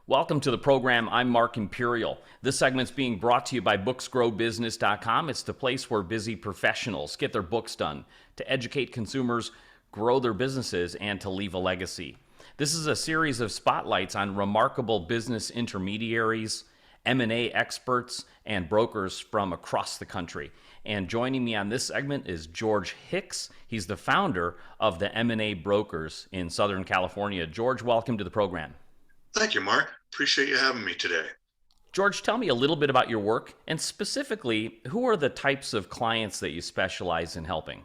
Welcome to the program. I'm Mark Imperial. This segment's being brought to you by booksgrowbusiness.com. It's the place where busy professionals get their books done to educate consumers, grow their businesses, and to leave a legacy. This is a series of spotlights on remarkable business intermediaries, M&A experts, and brokers from across the country. And joining me on this segment is George Hicks. He's the founder of the M&A Brokers in Southern California. George, welcome to the program. Thank you, Mark. Appreciate you having me today. George, tell me a little bit about your work and specifically, who are the types of clients that you specialize in helping?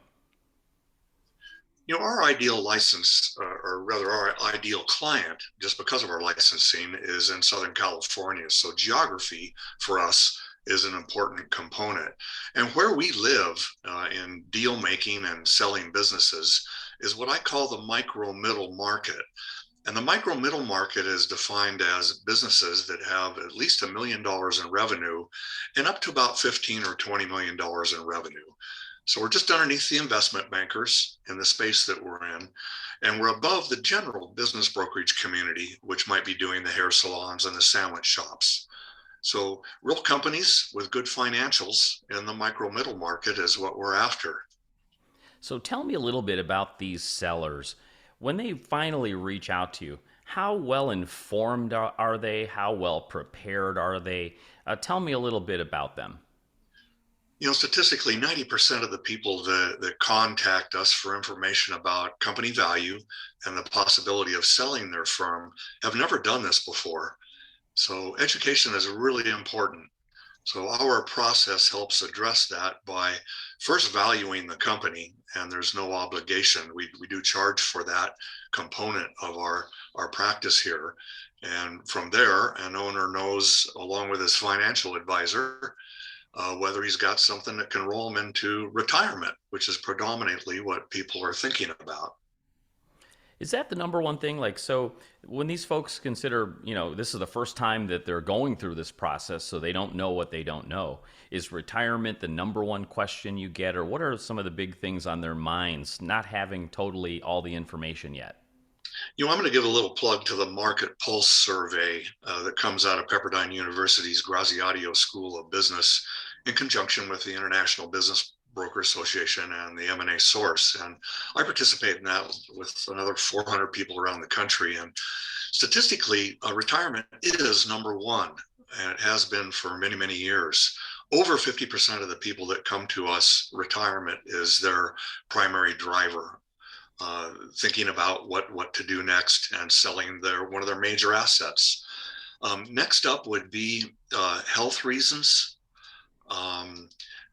Our ideal license, or rather our ideal client, just because of our licensing, is in Southern California. So geography for us is an important component. And where we live in deal making and selling businesses is what I call the micro middle market. And the micro middle market is defined as businesses that have at least $1 million in revenue and up to about $15 or $20 million in revenue. So we're just underneath the investment bankers in the space that we're in. And we're above the general business brokerage community, which might be doing the hair salons and the sandwich shops. So real companies with good financials in the micro middle market is what we're after. So tell me a little bit about these sellers. When they finally reach out to you, how well informed are they? How well prepared are they? Tell me a little bit about them. Statistically, 90% of the people that contact us for information about company value and the possibility of selling their firm have never done this before. So education is really important. So our process helps address that by first valuing the company, and there's no obligation. We do charge for that component of our practice here. And from there, an owner knows, along with his financial advisor, whether he's got something that can roll him into retirement, which is predominantly what people are thinking about. Is that the number one thing? So when these folks consider, this is the first time that they're going through this process, so they don't know what they don't know, is retirement the number one question you get, or what are some of the big things on their minds, not having totally all the information yet? I'm going to give a little plug to the Market Pulse survey that comes out of Pepperdine University's Graziadio School of Business in conjunction with the International Business Broker Association and the M&A Source. And I participate in that with another 400 people around the country. And statistically, retirement is number one, and it has been for many, many years. Over 50% of the people that come to us, retirement is their primary driver. Thinking about what to do next and selling one of their major assets. Next up would be health reasons.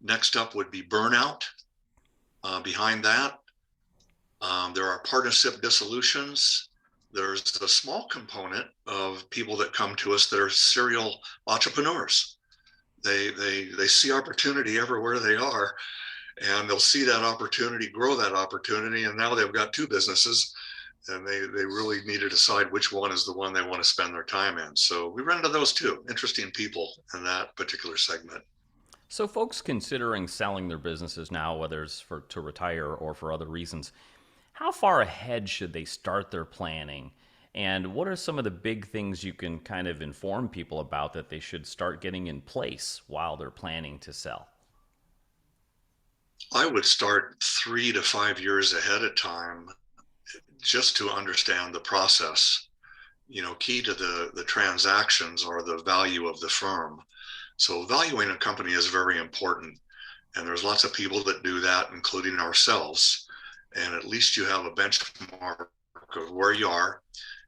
Next up would be burnout. Behind that, there are partnership dissolutions. There's a small component of people that come to us that are serial entrepreneurs. They see opportunity everywhere they are, and they'll see that opportunity, grow that opportunity, and now they've got two businesses, and they really need to decide which one is the one they want to spend their time in. So we run into those too. Interesting people in that particular segment. So folks considering selling their businesses now, whether it's to retire or for other reasons, how far ahead should they start their planning? And what are some of the big things you can kind of inform people about that they should start getting in place while they're planning to sell? I would start 3 to 5 years ahead of time just to understand the process. Key to the transactions are the value of the firm. So valuing a company is very important. And there's lots of people that do that, including ourselves. And at least you have a benchmark of where you are.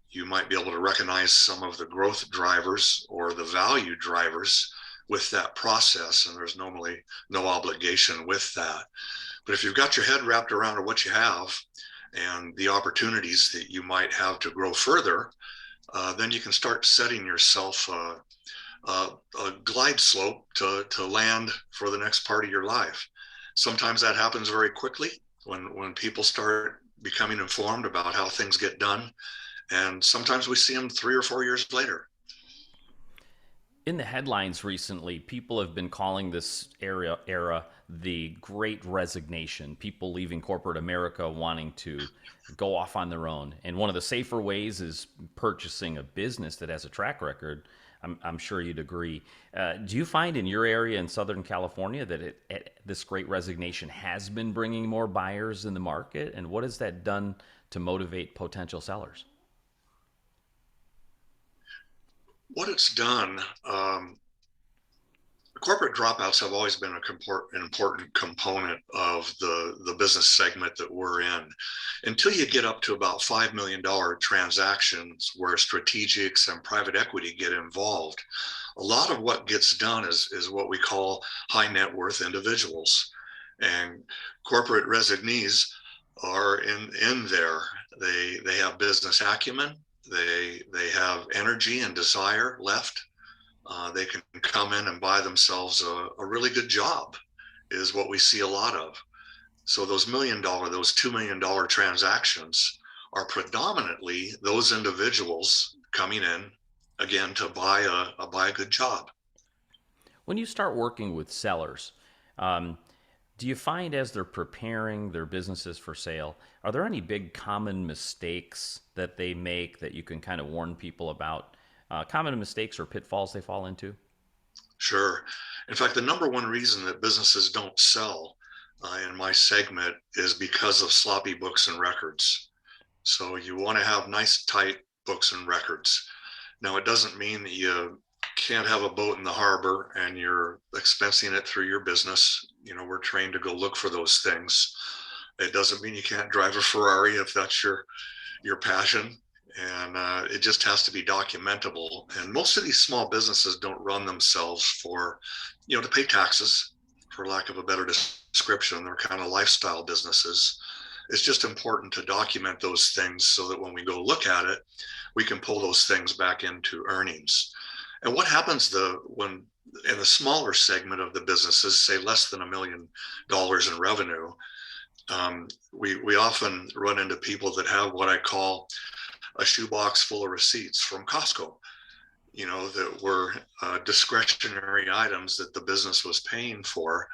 You might be able to recognize some of the growth drivers or the value drivers with that process, and there's normally no obligation with that. But if you've got your head wrapped around what you have and the opportunities that you might have to grow further, then you can start setting yourself a glide slope to land for the next part of your life. Sometimes that happens very quickly when people start becoming informed about how things get done. And sometimes we see them 3 or 4 years later. In the headlines recently, people have been calling this era the Great Resignation. People leaving corporate America wanting to go off on their own. And one of the safer ways is purchasing a business that has a track record. I'm sure you'd agree. Do you find in your area in Southern California that this Great Resignation has been bringing more buyers in the market? And what has that done to motivate potential sellers? What it's done, corporate dropouts have always been an important component of the business segment that we're in. Until you get up to about $5 million transactions where strategics and private equity get involved, a lot of what gets done is what we call high net worth individuals. And corporate resignees are in there. They have business acumen. They have energy and desire left. They can come in and buy themselves a really good job, is what we see a lot of. So those $2 million transactions are predominantly those individuals coming in again to buy a good job. When you start working with sellers, um, do you find as they're preparing their businesses for sale, are there any big common mistakes that they make that you can kind of warn people about? Common mistakes or pitfalls they fall into? Sure. In fact, the number one reason that businesses don't sell in my segment is because of sloppy books and records. So you want to have nice, tight books and records. Now, it doesn't mean that you can't have a boat in the harbor and you're expensing it through your business. You know, we're trained to go look for those things. It doesn't mean you can't drive a Ferrari if that's your passion. And it just has to be documentable. And most of these small businesses don't run themselves for, to pay taxes, for lack of a better description. They're kind of lifestyle businesses. It's just important to document those things so that when we go look at it, we can pull those things back into earnings. And what happens when in the smaller segment of the businesses, say less than $1 million in revenue, we often run into people that have what I call a shoebox full of receipts from Costco, that were discretionary items that the business was paying for.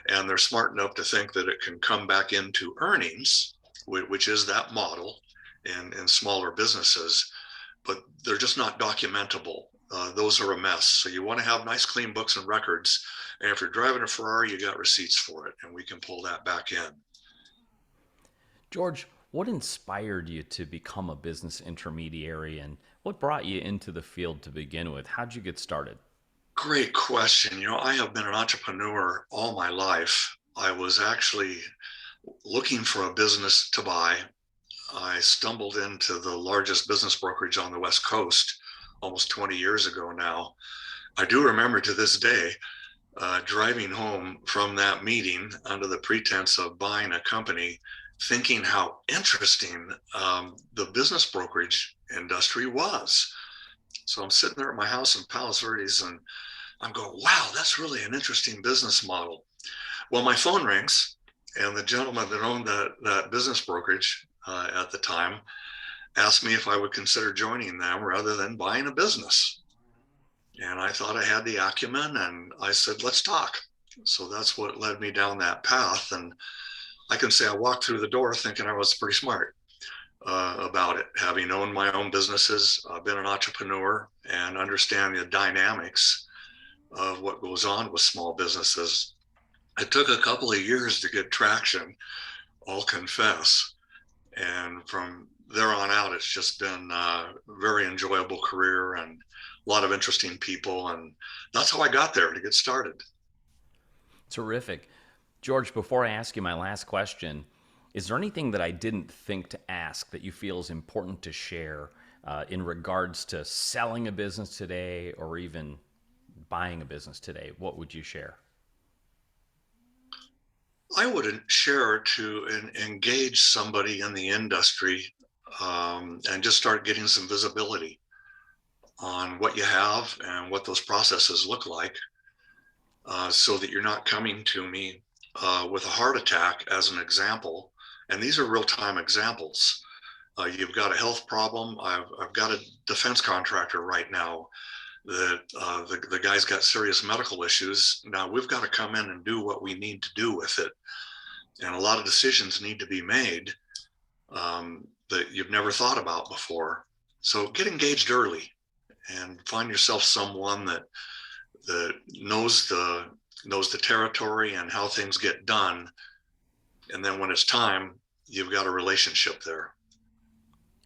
And they're smart enough to think that it can come back into earnings, which is that model in smaller businesses, but they're just not documentable. Those are a mess. So you want to have nice, clean books and records. And if you're driving a Ferrari, you got receipts for it, and we can pull that back in. George, what inspired you to become a business intermediary and what brought you into the field to begin with? How'd you get started? Great question. I have been an entrepreneur all my life. I was actually looking for a business to buy. I stumbled into the largest business brokerage on the West Coast almost 20 years ago now. I do remember to this day driving home from that meeting under the pretense of buying a company, thinking how interesting the business brokerage industry was. So I'm sitting there at my house in Palos Verdes and I'm going, wow, that's really an interesting business model. Well, my phone rings, and the gentleman that owned that business brokerage at the time asked me if I would consider joining them rather than buying a business. And I thought I had the acumen, and I said, let's talk. So that's what led me down that path. And I can say I walked through the door thinking I was pretty smart about it, having owned my own businesses, been an entrepreneur, and understand the dynamics of what goes on with small businesses. It took a couple of years to get traction, I'll confess. And from there on out, it's just been a very enjoyable career and a lot of interesting people. And that's how I got there to get started. Terrific. George, before I ask you my last question, is there anything that I didn't think to ask that you feel is important to share in regards to selling a business today or even buying a business today? What would you share? I would share to engage somebody in the industry and just start getting some visibility on what you have and what those processes look like, so that you're not coming to me with a heart attack as an example. And these are real-time examples. You've got a health problem. I've got a defense contractor right now that the guy's got serious medical issues. Now we've got to come in and do what we need to do with it. And a lot of decisions need to be made that you've never thought about before. So get engaged early and find yourself someone that knows the territory and how things get done. And then when it's time, you've got a relationship there.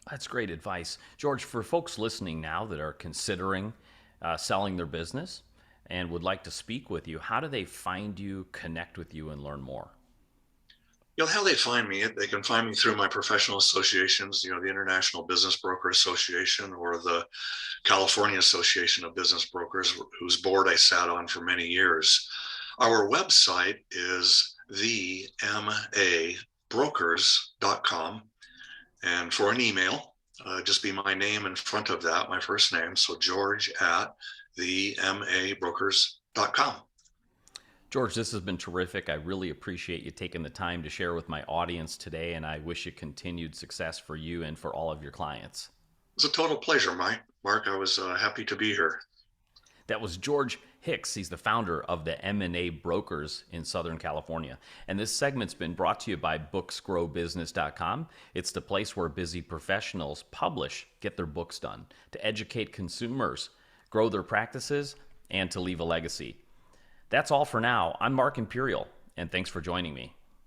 That's great advice. George, for folks listening now that are considering selling their business and would like to speak with you, how do they find you, connect with you, and learn more? You know how they find me? They can find me through my professional associations, the International Business Broker Association or the California Association of Business Brokers, whose board I sat on for many years. Our website is themabrokers.com. And for an email, just be my name in front of that, my first name. So George at themabrokers.com. George, this has been terrific. I really appreciate you taking the time to share with my audience today, and I wish you continued success for you and for all of your clients. It's a total pleasure, Mike. Mark, I was happy to be here. That was George Hicks. He's the founder of the M&A Brokers in Southern California. And this segment's been brought to you by booksgrowbusiness.com. It's the place where busy professionals publish, get their books done, to educate consumers, grow their practices, and to leave a legacy. That's all for now. I'm Mark Imperial, and thanks for joining me.